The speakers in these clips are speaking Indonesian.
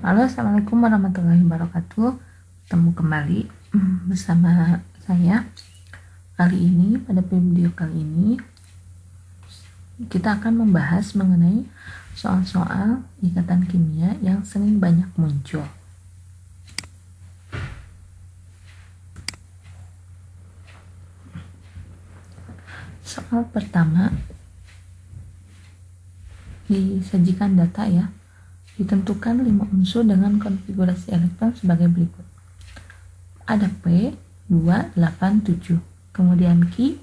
Halo, assalamualaikum warahmatullahi wabarakatuh. Ketemu kembali bersama saya. Kali ini, pada video kali ini, kita akan membahas mengenai soal-soal ikatan kimia yang sering banyak muncul. Soal pertama, disajikan data ya. Ditentukan 5 unsur dengan konfigurasi elektron sebagai berikut. Ada P 287, kemudian Q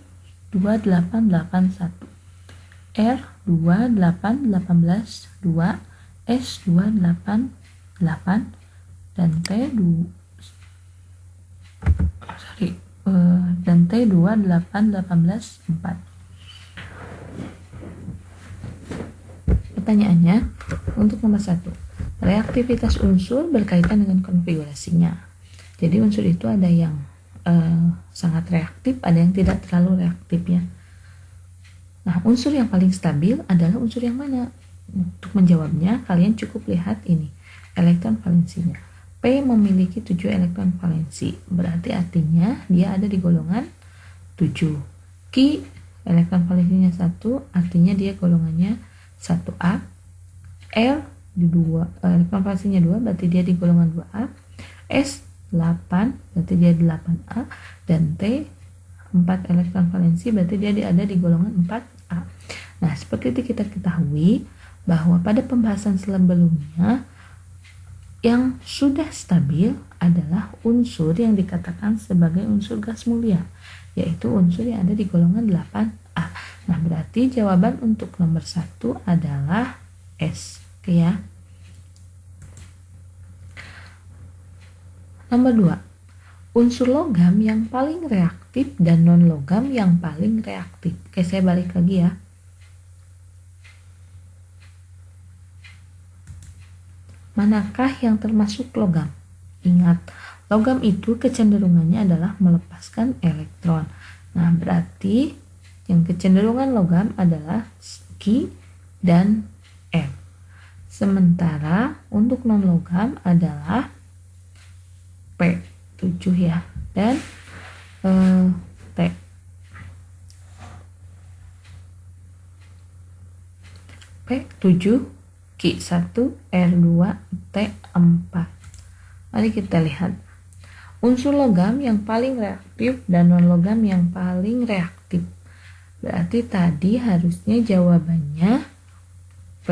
2881, R 2818, 2, S 288, dan T 2818, 4. Pertanyaannya, untuk nomor 1, reaktivitas unsur berkaitan dengan konfigurasinya. Jadi unsur itu ada yang sangat reaktif, ada yang tidak terlalu reaktif ya. Nah, unsur yang paling stabil adalah unsur yang mana? Untuk menjawabnya, kalian cukup lihat ini, elektron valensinya. P memiliki 7 elektron valensi, berarti artinya dia ada di golongan 7. Q, elektron valensinya 1, artinya dia golongannya 1A. L di 2, elektron valensinya 2, berarti dia di golongan 2A. S 8, berarti dia 8A. Dan T 4 elektron valensi, berarti dia ada di golongan 4A. Nah, seperti itu kita ketahui bahwa pada pembahasan sebelumnya yang sudah stabil adalah unsur yang dikatakan sebagai unsur gas mulia, yaitu unsur yang ada di golongan 8A. Nah, berarti jawaban untuk nomor 1 adalah S. Oke ya. Nomor 2, unsur logam yang paling reaktif dan non-logam yang paling reaktif. Oke, saya balik lagi ya. Manakah yang termasuk logam? Ingat, logam itu kecenderungannya adalah melepaskan elektron. Nah, berarti yang kecenderungan logam adalah Q dan M. Sementara untuk non-logam adalah P7 ya, dan T. P7, Q1, R2, T4. Mari kita lihat. Unsur logam yang paling reaktif dan non-logam yang paling reaktif. Berarti tadi harusnya jawabannya P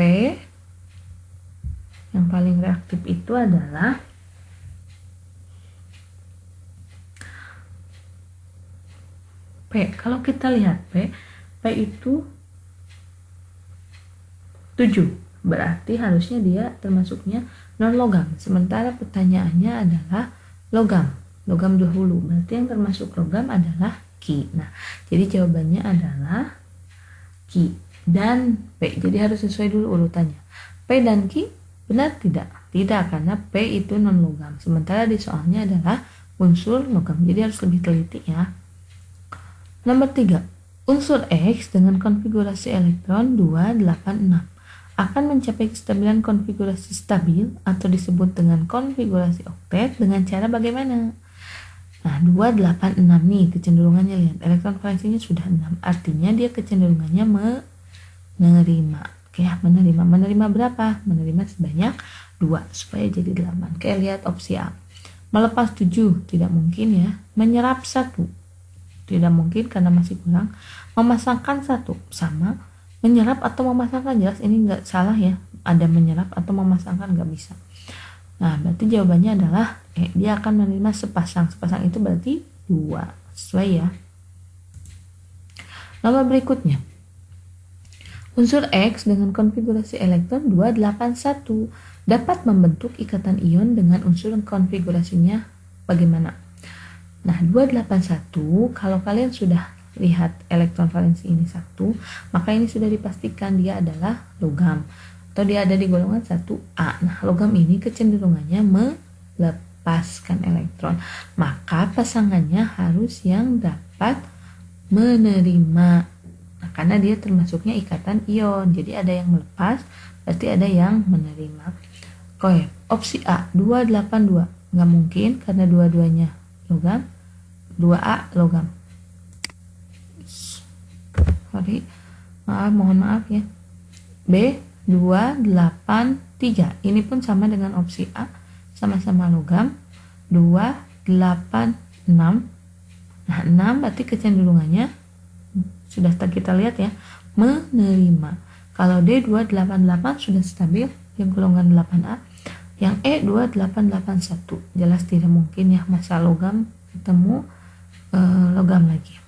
yang paling reaktif itu adalah P. Kalau kita lihat P itu 7. Berarti harusnya dia termasuknya non-logam. Sementara pertanyaannya adalah logam dahulu. Berarti yang termasuk logam adalah Q. Nah, jadi jawabannya adalah Q dan P. Jadi harus sesuai dulu urutannya. P dan Q benar tidak? Tidak, karena P itu non-logam. Sementara di soalnya adalah unsur logam. Jadi harus lebih teliti ya. Nomor 3, unsur X dengan konfigurasi elektron 286 akan mencapai kestabilan konfigurasi stabil atau disebut dengan konfigurasi oktet dengan cara bagaimana? Nah, 286 nih kecenderungannya, lihat elektron valensinya sudah 6, artinya dia kecenderungannya menerima. Oke ya, menerima berapa? Menerima sebanyak 2 supaya jadi 8. Oke, lihat opsi A. Melepas 7 tidak mungkin ya. Menyerap 1 tidak mungkin karena masih kurang. Memasangkan 1 sama. Menyerap atau memasangkan, jelas ini nggak salah ya, ada menyerap atau memasangkan nggak bisa. Nah, berarti jawabannya adalah dia akan menerima sepasang itu berarti 2, sesuai ya. Nomor berikutnya, unsur X dengan konfigurasi elektron 281 dapat membentuk ikatan ion dengan unsur konfigurasinya bagaimana? Nah, 281 kalau kalian sudah lihat elektron valensi ini 1, maka ini sudah dipastikan dia adalah logam atau dia ada di golongan 1A. Nah, logam ini kecenderungannya melepaskan elektron, maka pasangannya harus yang dapat menerima. Nah, karena dia termasuknya ikatan ion, jadi ada yang melepas, berarti ada yang menerima. Opsi A 282 nggak mungkin karena dua-duanya logam. 2A logam. Sorry, mohon maaf ya. B 283 ini pun sama dengan opsi A, sama-sama logam. 286. Nah 6 berarti kecenderungannya sudah kita lihat ya, menerima. Kalau D 288 sudah stabil, yang golongan 8A. Yang E 2881 jelas tidak mungkin ya, masa logam ketemu logam lagi.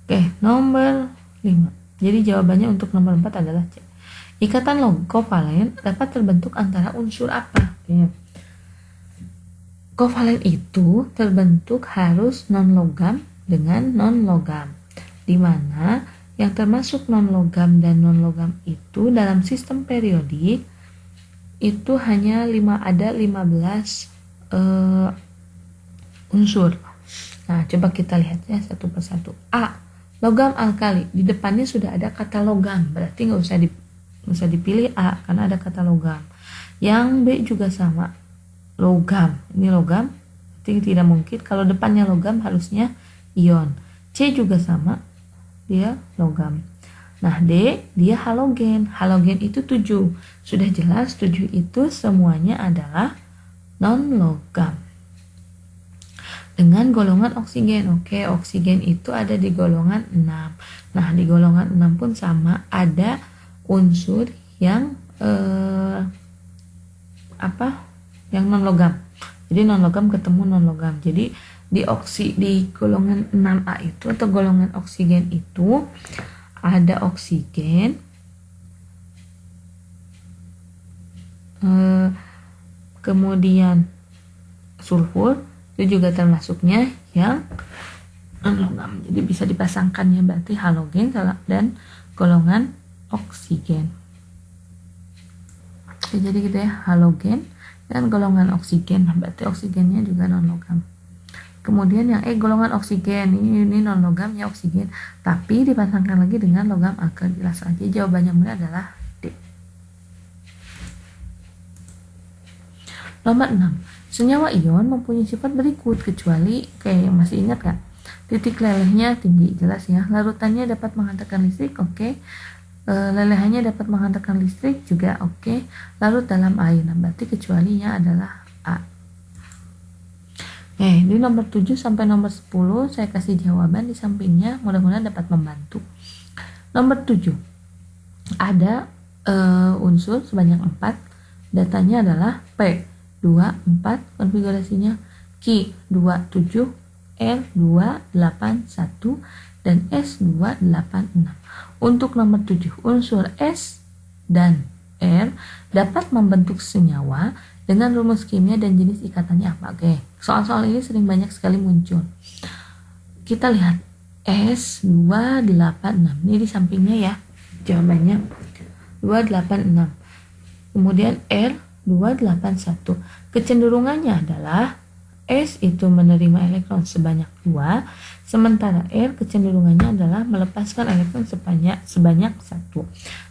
Oke, nomor 5. Jadi jawabannya untuk nomor 4 adalah C. Ikatan kovalen dapat terbentuk antara unsur apa? Oke. Kovalen itu terbentuk harus non-logam dengan non-logam, di mana yang termasuk non-logam dan non-logam itu dalam sistem periodik itu hanya ada 15 unsur. Nah, coba kita lihat ya satu persatu. A, logam alkali. Di depannya sudah ada kata logam, berarti nggak usah dipilih A karena ada kata logam. Yang B juga sama, logam. Ini logam, berarti tidak mungkin. Kalau depannya logam harusnya ion. C juga sama, dia logam. Nah, D dia halogen. Halogen itu 7. Sudah jelas 7 itu semuanya adalah non-logam. Dengan golongan oksigen. Oke, oksigen itu ada di golongan 6. Nah, di golongan 6 pun sama, ada unsur yang yang non-logam. Jadi non-logam ketemu non-logam. Jadi di golongan 6A itu atau golongan oksigen itu ada oksigen, kemudian sulfur, itu juga termasuknya yang non-logam. Jadi bisa dipasangkan ya, berarti halogen dan golongan oksigen. Jadi gitu ya, halogen dan golongan oksigen, berarti oksigennya juga non-logam. Kemudian yang E golongan oksigen, ini non-logam ya oksigen, tapi dipasangkan lagi dengan logam alkali. Jelas aja jawabannya benar adalah D. Nomor 6. Senyawa ion mempunyai sifat berikut kecuali, kayak masih ingat kan? Titik lelehnya tinggi, jelas ya. Larutannya dapat menghantarkan listrik, oke. Lelehannya dapat menghantarkan listrik juga, oke. Larut dalam air, nah berarti kecualinya adalah A. Di nomor 7 sampai nomor 10 saya kasih jawaban di sampingnya, mudah-mudahan dapat membantu. Nomor 7 ada unsur sebanyak 4, datanya adalah P 24, konfigurasinya Q 27, R 281 dan S 286. Untuk nomor 7 unsur S dan R dapat membentuk senyawa dengan rumus kimia dan jenis ikatannya apa? Oke, soal-soal ini sering banyak sekali muncul. Kita lihat S286. Ini di sampingnya ya jawabannya 286. Kemudian R281. Kecenderungannya adalah S itu menerima elektron sebanyak 2, sementara R kecenderungannya adalah melepaskan elektron sebanyak 1.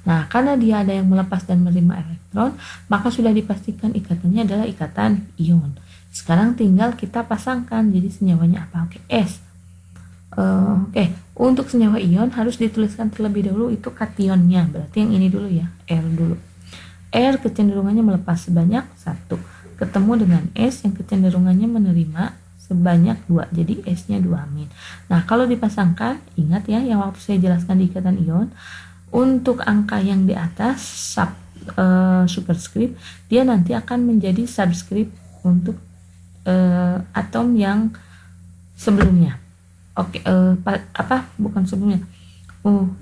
Nah, karena dia ada yang melepas dan menerima elektron, maka sudah dipastikan ikatannya adalah ikatan ion. Sekarang tinggal kita pasangkan, jadi senyawanya apa? Oke, S. Untuk senyawa ion harus dituliskan terlebih dahulu itu kationnya, berarti yang ini dulu ya, R dulu. R kecenderungannya melepas sebanyak 1. Ketemu dengan S yang kecenderungannya menerima sebanyak 2, jadi S-nya 2 amin. Nah, kalau dipasangkan, ingat ya yang waktu saya jelaskan di ikatan ion, untuk angka yang di atas superskrip, dia nanti akan menjadi subskrip untuk atom yang sebelumnya. Oke, bukan sebelumnya.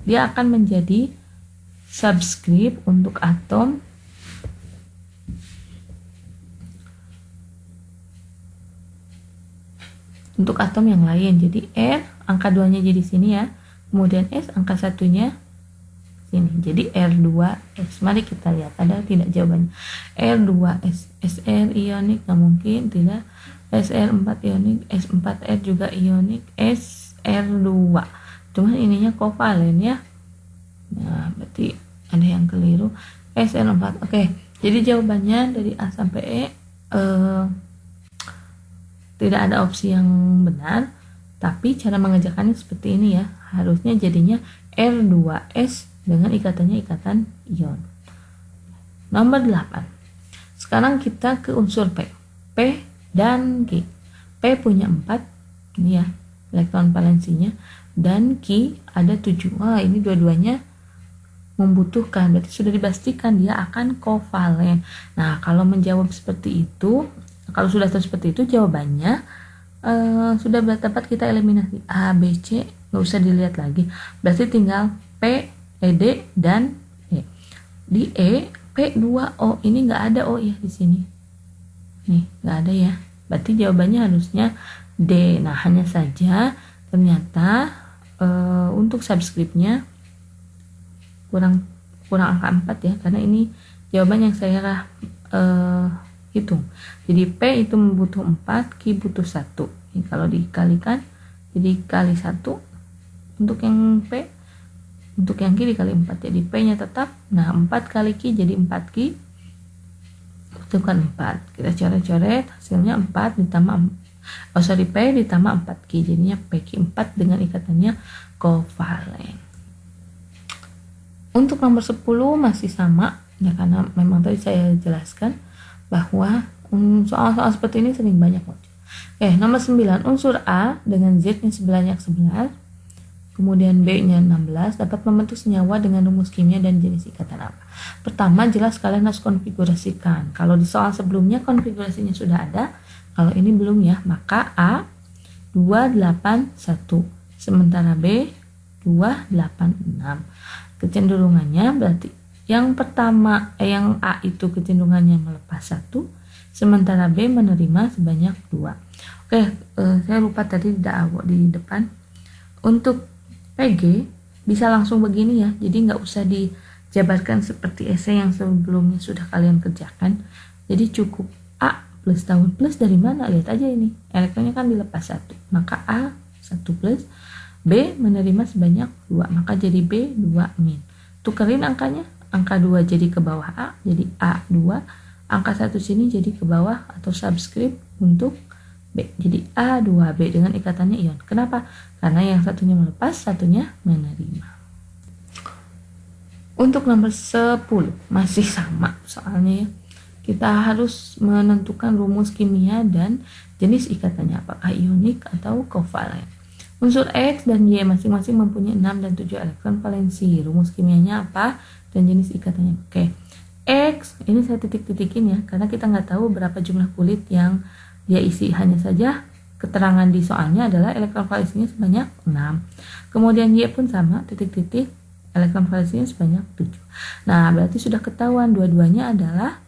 Dia akan menjadi subskrip untuk atom yang lain. Jadi R angka 2-nya jadi sini ya. Kemudian S angka 1-nya sini. Jadi R2S. Mari kita lihat ada tidak jawabannya. R2S. SR ionik nggak mungkin, tidak. SR4 ionik, S4R juga ionik, SR2. Cuman ininya kovalen ya. Nah, berarti ada yang keliru. SR4. Oke. Jadi jawabannya dari A sampai E tidak ada opsi yang benar, tapi cara mengerjakannya seperti ini ya. Harusnya jadinya R2S dengan ikatannya ikatan ion. Nomor 8. Sekarang kita ke unsur P. P dan Q. P punya 4, ini ya, elektron valensinya, dan Q ada 7. Wah, ini dua-duanya membutuhkan, berarti sudah dipastikan dia akan kovalen. Nah, kalau menjawab seperti itu, kalau sudah tahu seperti itu, jawabannya sudah dapat kita eliminasi. A, B, C nggak usah dilihat lagi, berarti tinggal P, D, dan E. Di E, P2O, ini nggak ada O ya di sini. Nih, nggak ada ya. Berarti jawabannya harusnya D. Nah, hanya saja ternyata untuk subscriptnya kurang angka 4 ya, karena ini jawaban yang saya hitung. Jadi P itu butuh 4, Q butuh 1. Ini kalau dikalikan jadi kali 1 untuk yang P, untuk yang Q dikali 4, jadi P nya tetap. Nah, 4 kali Q jadi 4 Q, butuhkan 4. Kita coret-coret, hasilnya 4 ditambah P ditambah 4 Q, jadinya PQ4 dengan ikatannya kovalen. Untuk nomor 10 masih sama ya, karena memang tadi saya jelaskan bahwa soal-soal seperti ini sering banyak muncul. Nomor 9, unsur A dengan Z-nya sebanyak 11, kemudian B-nya 16, dapat membentuk senyawa dengan rumus kimia dan jenis ikatan apa? Pertama, jelas kalian harus konfigurasikan. Kalau di soal sebelumnya konfigurasinya sudah ada, kalau ini belum ya, maka A 281, sementara B 286. Kecenderungannya berarti yang pertama, yang A itu kecenderungannya melepas 1, sementara B menerima sebanyak 2. Saya lupa tadi di depan. Untuk PG bisa langsung begini ya, jadi nggak usah dijabarkan seperti esai yang sebelumnya sudah kalian kerjakan. Jadi cukup A plus tahun, plus dari mana? Lihat aja ini, elektronnya kan dilepas 1, maka A 1 plus, B menerima sebanyak 2, maka jadi B 2 min. Tukerin angkanya, angka 2 jadi ke bawah A, jadi A 2, angka 1 sini jadi ke bawah atau subscript untuk B, jadi A2B dengan ikatannya ion. Kenapa? Karena yang satunya melepas, satunya menerima. Untuk nomor 10 masih sama soalnya ya. Kita harus menentukan rumus kimia dan jenis ikatannya, apakah ionik atau kovalen. Unsur X dan Y masing-masing mempunyai 6 dan 7 elektron valensi. Rumus kimianya apa dan jenis ikatannya? X ini saya titik-titikin ya, karena kita nggak tahu berapa jumlah kulit yang dia isi. Hanya saja keterangan di soalnya adalah elektron valensinya sebanyak 6. Kemudian Y pun sama, titik-titik, elektron valensinya sebanyak 7. Nah, berarti sudah ketahuan dua-duanya adalah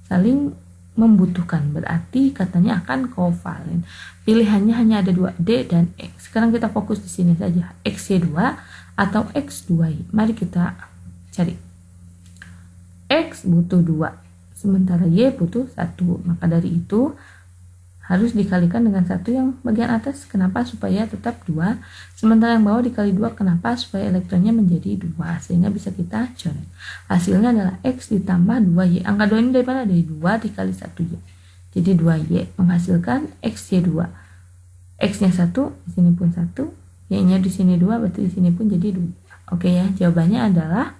saling membutuhkan, berarti katanya akan kovalen. Pilihannya hanya ada 2, D dan X. Sekarang kita fokus di sini saja, XY2 atau X2Y. Mari kita cari. X butuh 2, sementara Y butuh 1. Maka dari itu harus dikalikan dengan 1 yang bagian atas. Kenapa? Supaya tetap 2. Sementara yang bawah dikali 2. Kenapa? Supaya elektronnya menjadi 2. Sehingga bisa kita coret. Hasilnya adalah X ditambah 2Y. Angka 2 ini dari mana? Dari 2 dikali 1Y. Jadi 2Y menghasilkan XY2. X-nya 1, di sini pun 1. Y-nya di sini 2, berarti di sini pun jadi 2. Oke ya, jawabannya adalah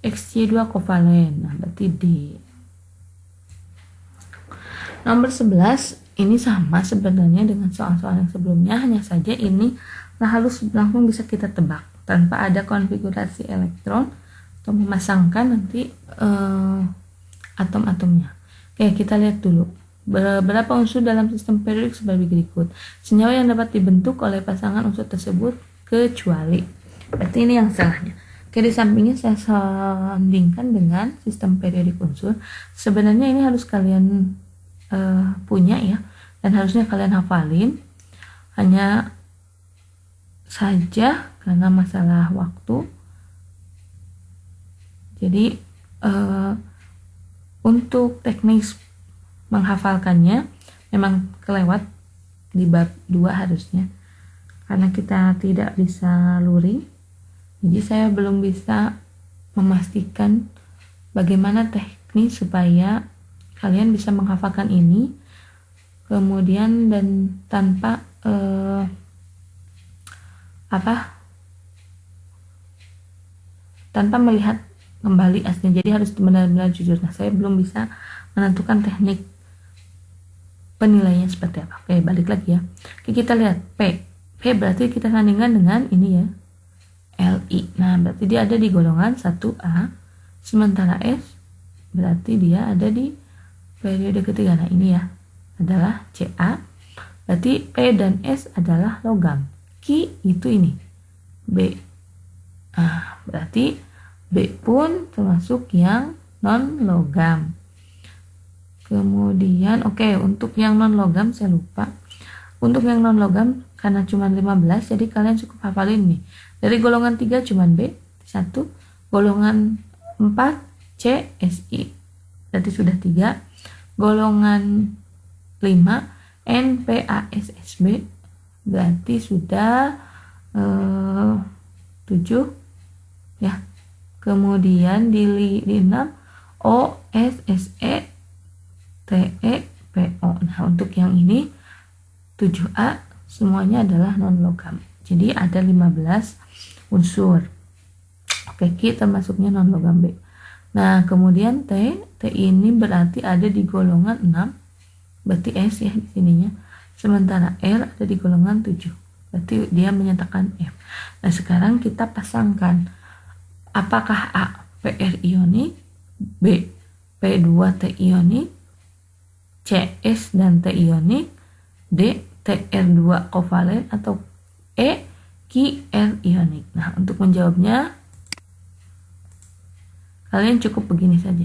XY2 kovalen. Nah, berarti D. Nomor 11 ini sama sebenarnya dengan soal-soal yang sebelumnya, hanya saja ini harus langsung bisa kita tebak tanpa ada konfigurasi elektron atau memasangkan nanti atom-atomnya. Kita lihat dulu. Berapa unsur dalam sistem periodik sebagai berikut. Senyawa yang dapat dibentuk oleh pasangan unsur tersebut kecuali. Berarti ini yang salahnya. Di sampingnya saya sandingkan dengan sistem periodik unsur. Sebenarnya ini harus kalian punya ya, dan harusnya kalian hafalin. Hanya saja karena masalah waktu, jadi untuk teknis menghafalkannya memang kelewat di bab 2 harusnya, karena kita tidak bisa luring. Jadi saya belum bisa memastikan bagaimana nih supaya kalian bisa menghafalkan ini, kemudian dan tanpa tanpa melihat kembali aslinya. Jadi harus benar-benar jujur. Nah, saya belum bisa menentukan teknik penilaiannya seperti apa. Oke, balik lagi ya. Oke, kita lihat P. P berarti kita sandingkan dengan ini ya, LI. Nah, berarti dia ada di golongan 1A. Sementara S berarti dia ada di periode ketiga. Nah, ini ya adalah CA. Berarti P dan S adalah logam. Q itu ini B. Nah, berarti B pun termasuk yang non logam. Kemudian untuk yang non logam saya lupa. Untuk yang non logam karena cuma 15, jadi kalian cukup hafalin nih. Dari golongan 3 cuma B 1, golongan 4 C SI. Berarti sudah 3. Golongan 5 NPASSB berarti sudah 7 ya. Kemudian di 6 OSSE TEPO. Nah, untuk yang ini 7A semuanya adalah non logam. Jadi ada 15 unsur. Oke, Q termasuknya non logam B. Nah, kemudian T ini berarti ada di golongan 6. Berarti S ya di sininya. Sementara R ada di golongan 7. Berarti dia menyatakan F. Nah, sekarang kita pasangkan apakah A PR ionik, B P2T ionik, C S dan T ionik, D TR2 kovalen, atau E QR ionik. Nah, untuk menjawabnya kalian cukup begini saja.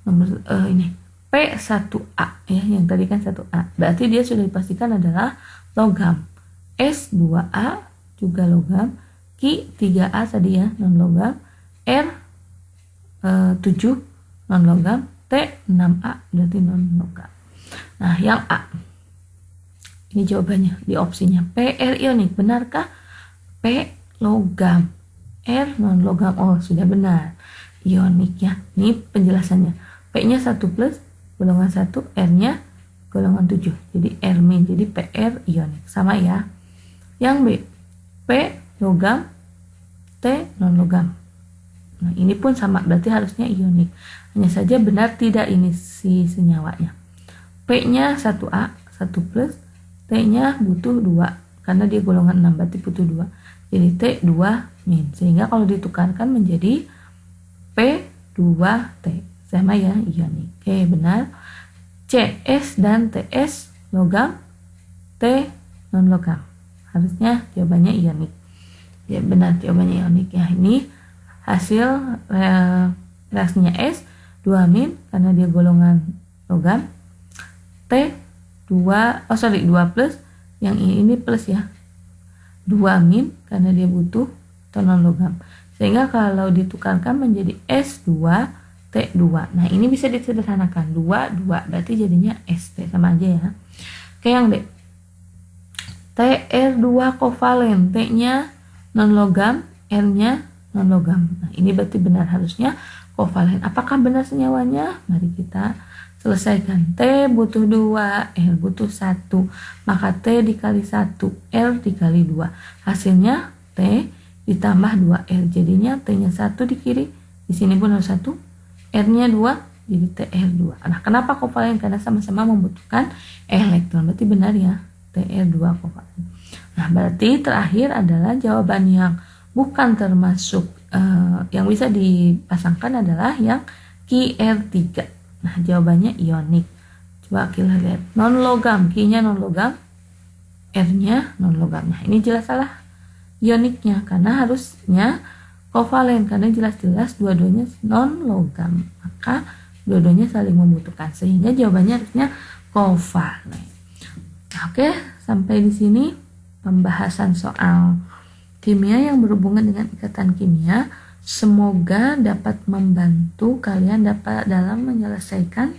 Nomor ini P1A ya, yang tadi kan 1A. Berarti dia sudah dipastikan adalah logam. S2A juga logam. Q3A tadi ya non logam. R7 non logam. T6A berarti non logam. Nah, yang A ini jawabannya di opsinya PR ionik. Benarkah? P logam, R non logam. Oh, sudah benar. Ionik ya. Ini penjelasannya. P-nya 1 plus golongan 1, R-nya golongan 7. Jadi R min, jadi PR ionik. Sama ya. Yang B, P logam, T non logam. Nah, ini pun sama, berarti harusnya ionik. Hanya saja benar tidak ini si senyawanya. P-nya 1A, 1 plus, T-nya butuh 2 karena dia golongan 6, berarti butuh 2. Jadi T 2 min. Sehingga kalau ditukarkan menjadi P2T. Sama ya, ionik. Oke, benar. CS dan TS logam, T non logam. Harusnya jawabannya ionik. Ya, benar jawabannya ionik ya. Ini hasil reaksinya S 2 min karena dia golongan logam. T 2 plus, yang ini plus ya, 2 min karena dia butuh non logam. Sehingga kalau ditukarkan menjadi S2 T2. Nah, ini bisa disederhanakan 2 berarti jadinya ST, sama aja ya. Oke, yang D, TR2 kovalen, T-nya non logam, R-nya non logam. Nah, ini berarti benar, harusnya kovalen. Apakah benar senyawanya? Mari kita selesaikan. T butuh 2, R butuh 1. Maka T dikali 1, R dikali 2. Hasilnya T ditambah 2R. Jadinya T-nya 1 di kiri. Di sini pun harus 1. R-nya 2, jadi TR2. Nah, kenapa kovalen? Karena sama-sama membutuhkan elektron. Berarti benar ya, TR2 kovalen. Nah, berarti terakhir adalah jawaban yang bukan termasuk yang bisa dipasangkan adalah yang QR3. Nah, jawabannya ionik. Coba kita lihat. Non logam, Q-nya non logam, R-nya non logam. Nah, ini jelas salah ioniknya karena harusnya kovalen, karena jelas-jelas dua-duanya non logam. Maka dua-duanya saling membutuhkan, sehingga jawabannya harusnya kovalen. Oke, sampai di sini pembahasan soal kimia yang berhubungan dengan ikatan kimia. Semoga dapat membantu kalian dalam menyelesaikan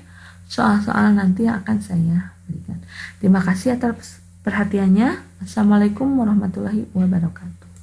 soal-soal nanti yang akan saya berikan. Terima kasih atas perhatiannya. Assalamualaikum warahmatullahi wabarakatuh.